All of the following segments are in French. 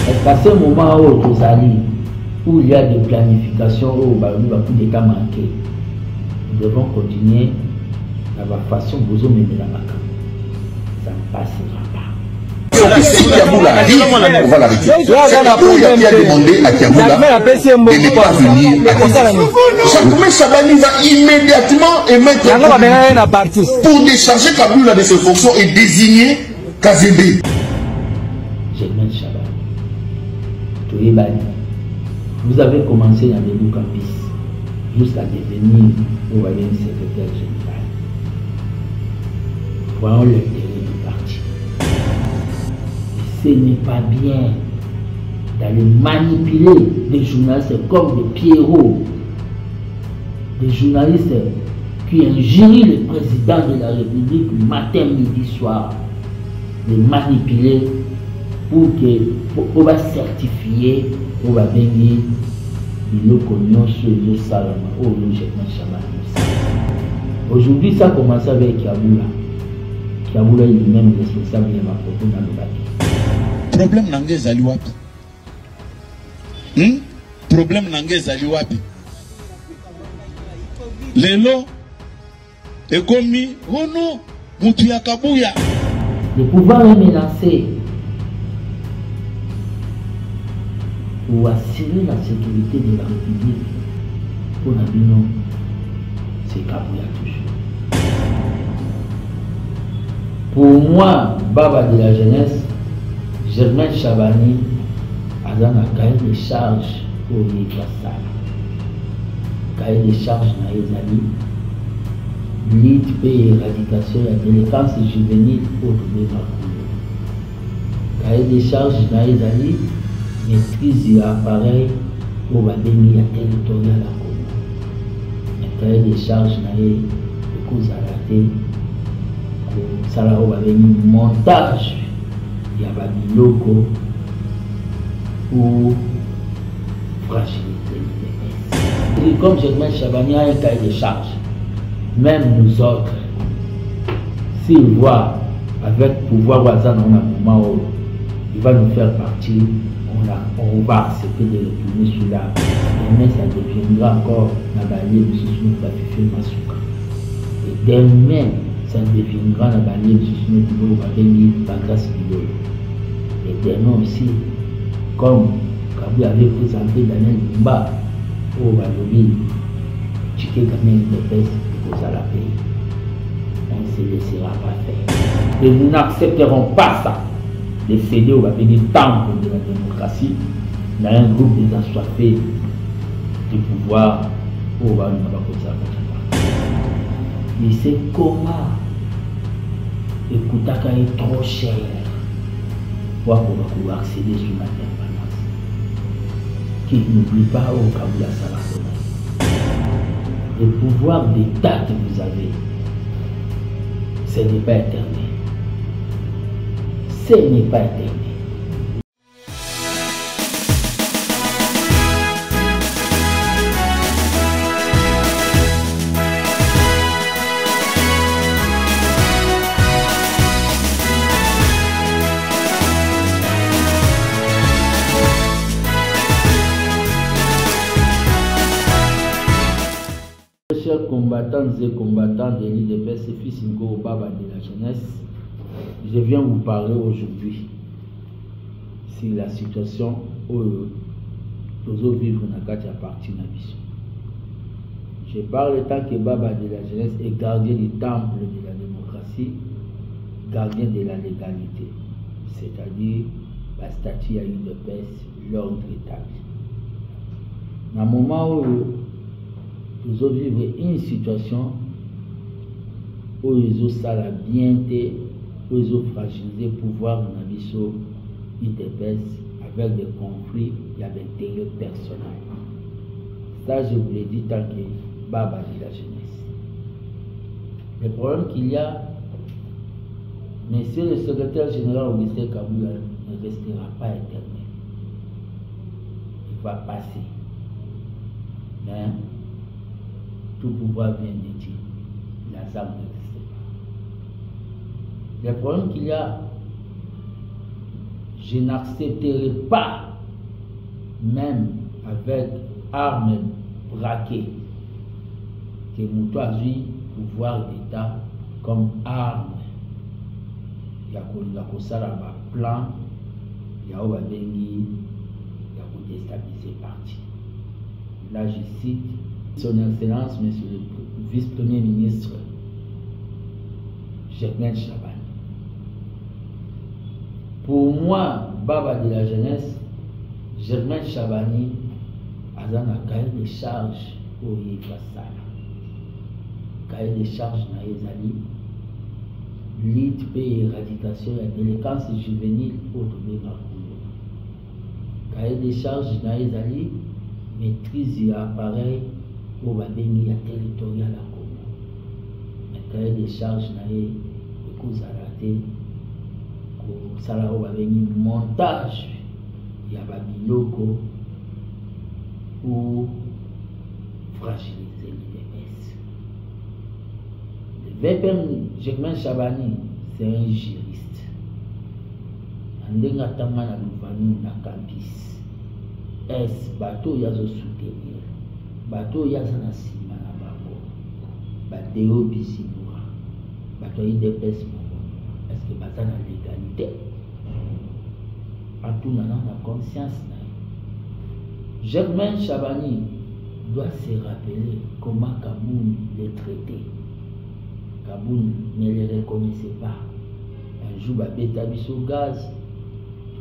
Parce qu'à ce moment où il y a des planifications, où il y a manqué, nous devons continuer à la façon dont vous mener la main. Ça ne passera pas. On va l'arrêter. Il a demandé à Kiaboula de ne pas venir à Jacques Chabani va immédiatement émettre pour décharger Kaboula de ses fonctions et désigner Kazembe. Germain Chabani, vous avez commencé dans les campus jusqu'à devenir secrétaire général. Voyons le terrain du parti. Ce n'est pas bien d'aller manipuler des journalistes comme des Pierrot, des journalistes qui injurient le président de la République matin, midi, soir, les manipuler pour certifier, pour venir le cognon sur le salama, au Germain Chabani. Aujourd'hui, ça commence avec Kiaboula. Kiaboula est lui-même responsable de ma propos dans le bâti. Problème n'angé zaliwapi. Problème n'angé zaliwapi. Lelo, ekomi, oh non, Moutuya Kabouya. Le pouvoir est menacé. Pour assurer la sécurité de la République, pour l'Abino, c'est Kabouya toujours. Pour moi, Baba de la jeunesse, Germain Chabani a un cahier de charges pour les ça. Cahier de charges dans les amis, lutte et éradication de la délinquance juvénile pour le cahier de charges dans les amis, maîtrise de l'appareil pour la bénie territoriale à Congo. Un cahier de charges dans les causes à la tête, ça va venir montage. Il y a des locaux pour fragilité l'IDPS. Et comme Germain Chabani a un cahier de charge, même nous autres, s'il voit avec pouvoir voisin dans un moment où il va nous faire partir, on va accepter de retourner sur là. Demain, ça deviendra encore la bannière de Soussou Bafifi Masuka. Et demain, ça deviendra la bannière de Soussou Bafifi Masuka. Et demain aussi, comme Kabou avait présenté Daniel Bumba au Balobi, Tchiké Kamel Depes, pour ça la paix. On ne se laissera pas faire. Et nous n'accepterons pas ça. De céder au temple de la démocratie dans un groupe des assoiffés du pouvoir au mais c'est comment écouter quand il est trop cher pour pouvoir accéder sur la permanence. Qui n'oublie pas au Kaboula Salakona. Le pouvoir d'État que vous avez, ce n'est pas éternel. Ce n'est pas éternel. Chers combattantes et combattants de l'IDPS, fils Ngo Baba de la jeunesse, je viens vous parler aujourd'hui sur la situation où nous vivons dans la partie de la mission. Je parle tant que Baba de la jeunesse est gardien du temple de la démocratie, gardien de la légalité, c'est-à-dire la statue à l'IDPS, l'ordre établi. Dans le moment où nous vivons une situation où ils ont ça la bienté, où ils ont fragilisé le pouvoir dans la mission IDPS avec des conflits et avec l'intérêt personnel. Ça, je vous l'ai dit tant que Baba de la jeunesse. Le problème qu'il y a, monsieur le secrétaire général Augustin Kaboula ne restera pas éternel. Il va passer. Mais tout pouvoir vient de Dieu. La âme n'existe pas. Le problème qu'il y a, je n'accepterai pas, même avec armes braquées, que Moutou a eu pouvoir d'État comme arme. Il y a un plan, il y a un déstabiliser le parti. Là, je cite son Excellence, Monsieur le Vice-Premier ministre Germain Chabani. Pour moi, Baba de la jeunesse, Germain Chabani a un cahier de charges pour y passer. Cahier de charges na ezali lutte et éradication de la délinquance juvénile au domaine de cahier de charges na ezali maîtrise de l'appareil pour babeni ya territorial à Congo. Cahier de charges na cause raté pour sala o babeni montage ya babiloko pour fragiliser l'UDPS. Le VPM Germain Chabani, c'est un juriste. Andenga tamana luvanu na campus. Es bateau yazo soutenir. Bateau yaza na sima na bango. Bateau bisimura. Bateau UDPS mongo. Est-ce que baza na légalité? En tout na conscience na. Germain Chabani doit se rappeler comment Kaboun les traitait. Kaboun ne les reconnaissait pas. Un jour, il y a un gaz,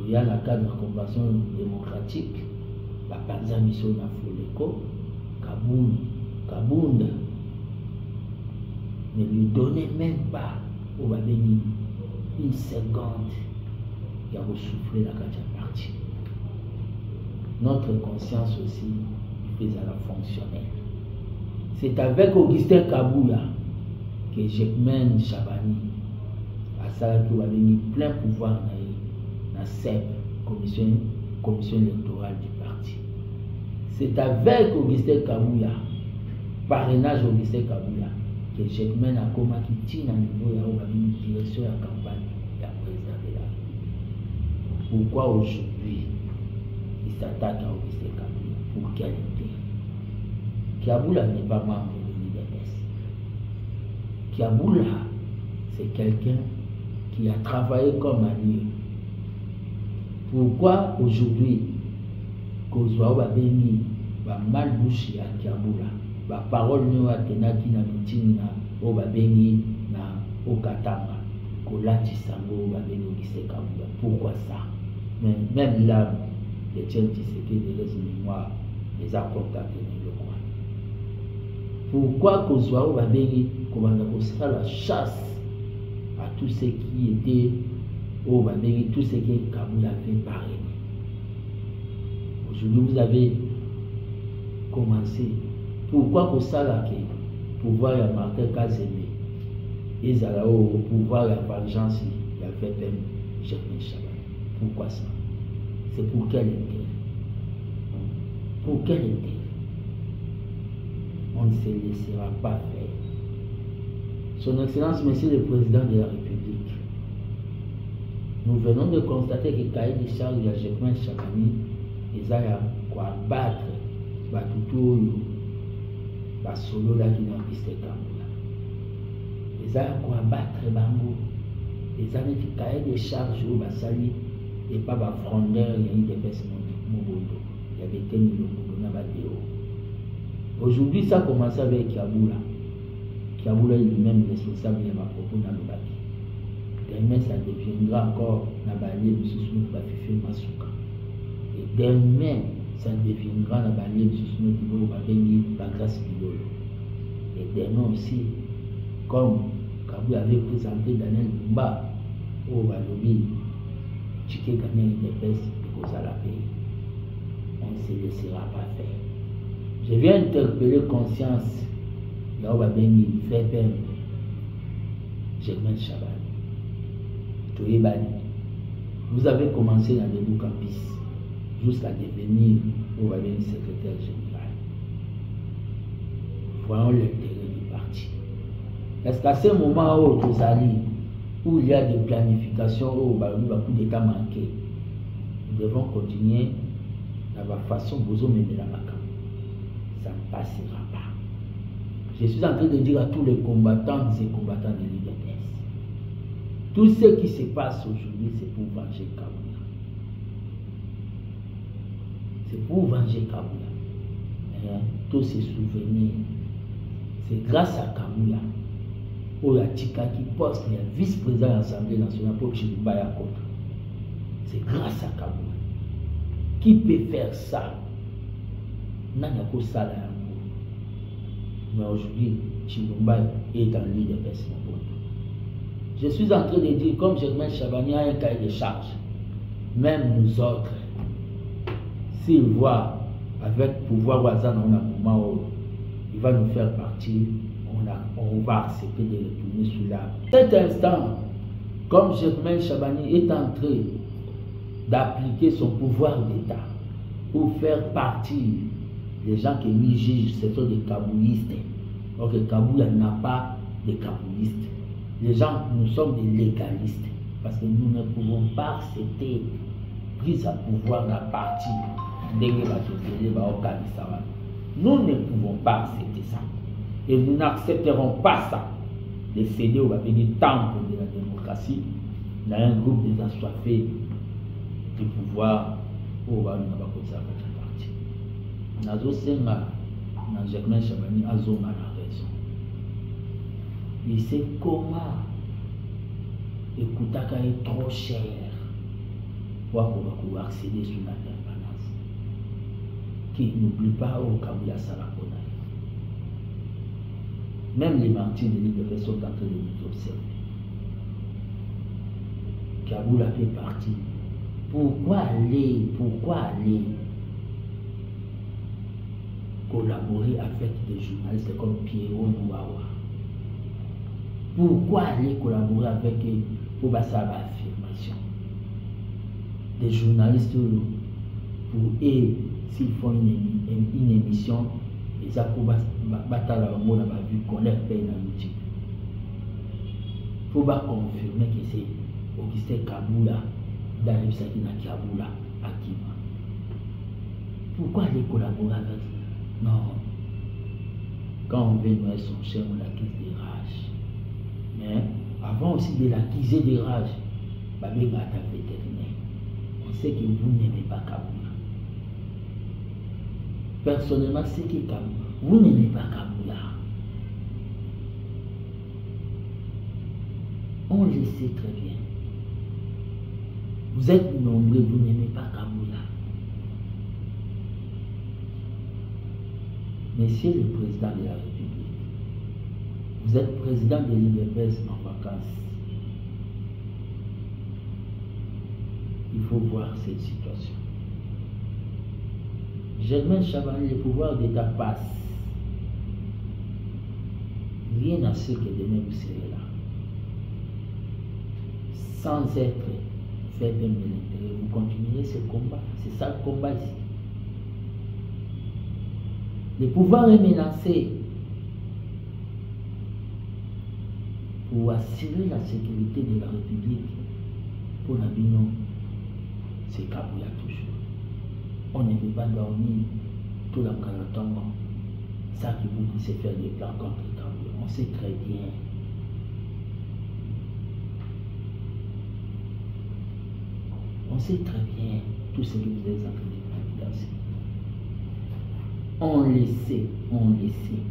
il y a un cadre de convention démocratique, il y a un mission na Foleko, Kaboun ne lui donnait même pas au Babeni une seconde. Il a soufflé la partie. Notre conscience aussi est à la fonctionnelle. C'est avec Augustin Kabouya que Germain Chabani a ça qui a mis plein pouvoir dans la CEP, commission électorale du parti. C'est avec Augustin Kabouya, parrainage Augustin Kabouya, que Germain a commis à niveau de la direction de la campagne de la présidente de la République. Pourquoi aujourd'hui il s'attaque à Augustin Kabouya? Pour quelle idée? Kabouya n'est pas membre de l'UDPS. Kabouya, c'est quelqu'un qui a travaillé comme allié. Pourquoi aujourd'hui, Kozwa Babeni, malbouché à Kabouya, la parole nous a tenu na meeting na Babeni na Okatanga, Kolati Sango Babeni Augustin Kabouya? Pourquoi ça? Même là, les tiens qui de les mémoires, les a contactés le coin. Pourquoi Kozwa Babeni commence la chasse à tous ceux qui étaient au Babeni, tous ceux que Kabouya avait parrainé? Aujourd'hui, vous avez commencé. Pourquoi Kosala que pouvoir y Martin Kazembe et Zalao au pouvoir y vengeance, il y a fait même Germain Chabani? Pourquoi ça? C'est pour quel intérêt? Pour quel intérêt? On ne se laissera pas faire. Son Excellence, Monsieur le Président de la République, nous venons de constater que cahier de charges de Germain Chabani, ils ont quoi battre, Batutu, Basolo, là qui n'a pas de Kabouya. Ils ont quoi battre, Bango. Ils ont dit cahier de charges au Basali et pas la frondeur, il y a eu des personnes Mobondo. Il y avait tenu le Mobondo dans la vidéo. Aujourd'hui, ça a commencé avec Kabouya. Kabouya est lui-même responsable de ma propos dans le bâti. Demain, ça deviendra encore la bannière de Sousmou Bafifi Masuka. Et demain, ça deviendra la bannière de Sousmou Babengi Bagras Bidolo. Et demain aussi, comme Kabouya avait présenté Daniel Bumba au Balobi, Tchike Gagné des Pes de Kozala Pays. On ne se laissera pas faire. Je viens interpeller conscience. Yaobabengi, VPM, Germain Chabani. Toyebani. Vous avez commencé dans le campus jusqu'à devenir secrétaire général. Voyons l'intérêt du parti. Est-ce qu'à ce moment où il y a des planifications, où il y a coup d'État manqué, nous devons continuer de la façon dont vous menez la macabre. Ça ne passera pas. Je suis en train de dire à tous les combattants et combattants de l'UDPS, tout ce qui se passe aujourd'hui, c'est pour venger Kaboula. C'est pour venger Kaboula. Tous ces souvenirs, c'est grâce à Kaboula, au Tika qui poste le vice-président de l'Assemblée nationale pour Chilubaya contre. C'est grâce à Kaboula. Qui peut faire ça? Nanyako Sala. Mais aujourd'hui, Chilumba est dans l'UDPS. Je suis en train de dire, comme Germain Chabani a un cahier de charge, même nous autres, s'il voit avec pouvoir Wazan, on a un moment où il va nous faire partir, on va accepter de retourner sous l'arbre. Cet instant, comme Germain Chabani est en train d'appliquer son pouvoir d'État pour faire partir les gens qui lui jugent, ce sont des kaboulistes. Donc Kaboula n'a pas de kaboulistes. Les gens, nous sommes des légalistes parce que nous ne pouvons pas accepter prise à pouvoir la partie. Nous ne pouvons pas accepter ça. Et nous n'accepterons pas ça. De céder au temple de la démocratie dans un groupe des assoiffés du pouvoir au Bani Nabakosa parti. Nazo Senga, na Germain Chabani, Azoma la raison. Il sait comment Ekutaka est trop cher pour pouvoir accéder sur la permanence. Qui n'oublie pas au Kaboula Salakona. Même les martyrs de l'UDPS sont en train de nous observer. Kaboula fait partie. Pourquoi aller collaborer avec des journalistes comme Pierrot Mouawa? Pourquoi aller collaborer avec eux pour passer à l'affirmation? Des journalistes pour eux, s'ils font une émission, les acrobates battent la mort dans ma vue qu'on leur paye dans l'outil. Il faut pas confirmer que c'est Augustin Kaboula dans le Sakina Kaboula à Kima. Pourquoi aller collaborer avec eux? Non. Quand on veut noyer son chien, on l'accuse des rages. Mais avant aussi de l'accuser des rages, Babé Gata vétérinaire. On sait que vous n'aimez pas Kaboula. Personnellement, c'est qui Kaboula? Vous n'aimez pas Kaboula. On le sait très bien. Vous êtes nombreux, vous n'aimez pas Kaboula. Monsieur le Président de la République, vous êtes président de l'UDPS en vacances. Il faut voir cette situation. Germain Chabani, le pouvoir d'État passe. Rien à ce que demain vous serez là. Sans être fait de l'intérêt, vous continuerez ce combat. C'est ça le combat ici. Le pouvoir est menacé. Pour assurer la sécurité de la République, pour la Bino, c'est Kaboula toujours. On ne peut pas dormir tout le temps. Ça qui vous dit, c'est faire des plans contre Kaboula. On sait très bien. On sait très bien tout ce que vous êtes en train de penser. On le sait, on le sait.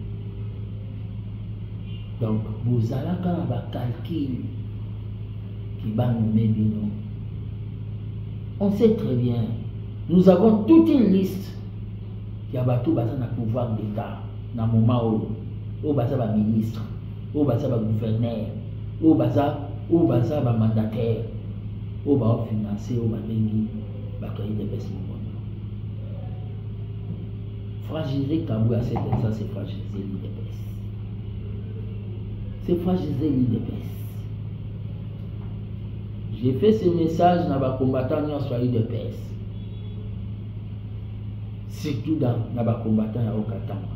Donc, vous allez quand on va calculer qui va nous mettre nous. On sait très bien. Nous avons toute une liste qui a battu le pouvoir d'État dans le moment où va ministre, où va gouverneur, où va mandataire, où va financer, où va bengi, va créer des personnes. Fragiliser Kaboula à cet instant, c'est fragiliser l'UDPS. C'est fragiliser l'UDPS. J'ai fait ce message dans les combattants sur l'UDPS. Surtout dans les combattants à Okatanga.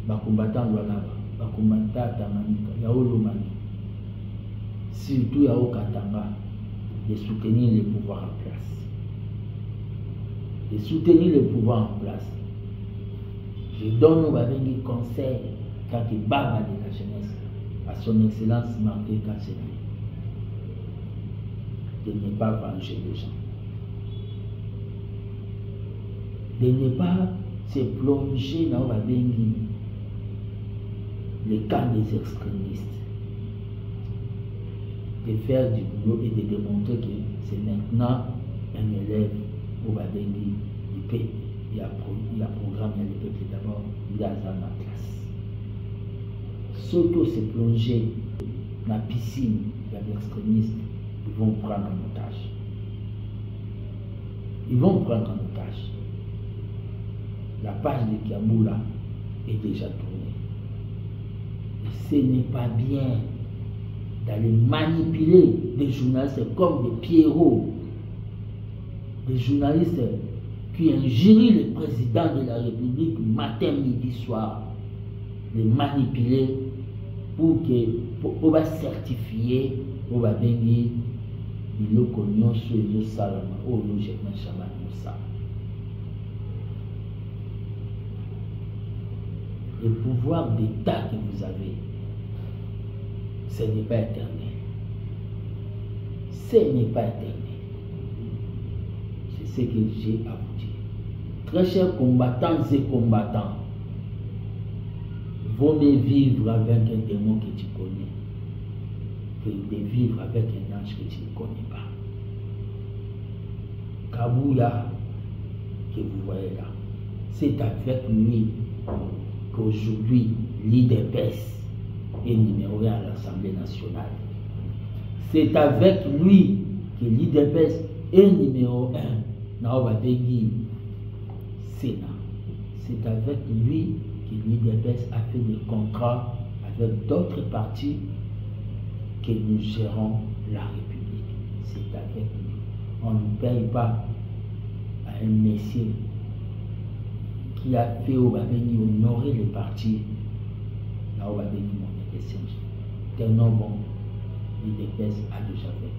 Les combattants à Lualaba, les combattants à Tamanika, à Olomani. Surtout à Okatanga, de soutenir les pouvoirs en place. de soutenir le pouvoir en place. Je donne au conseil quand il barbe de la jeunesse à son excellence Martin Kasseni de ne pas venger les gens, de ne pas se plonger dans le camp des extrémistes, de faire du boulot et de démontrer que c'est maintenant un élève au Babengi du pays. Il y a programme, il y a le peuple d'abord, il y a dans la classe. Ceux qui se plonger dans la piscine de l'extrémiste, ils vont prendre un otage. Ils vont prendre un otage. La page de Kiamboula est déjà tournée. Et ce n'est pas bien d'aller manipuler des journalistes comme des Pierrots, des journalistes qui injurient le président de la République matin, midi, soir, les manipuler pour certifier pour bengi le cognon sur le salama ou le germain chaman Moussa. Le pouvoir d'État que vous avez, ce n'est pas éternel. Ce n'est pas éternel. C'est ce que j'ai à vous dire. Très chers combattants et combattants, vaut mieux vivre avec un démon que tu connais que de vivre avec un ange que tu ne connais pas. Kabouya, que vous voyez là, c'est avec lui qu'aujourd'hui l'IDPS est numéro 1 à l'Assemblée nationale. C'est avec lui que l'IDPS est numéro 1 dans le Sénat. C'est avec lui que l'IDPS a fait des contrats avec d'autres partis que nous gérons la République. C'est avec lui. On ne paye pas à un messier qui a fait au Babeni honorer le parti là au Babeni mon élection. Tellement bon, l'IDPS a déjà fait.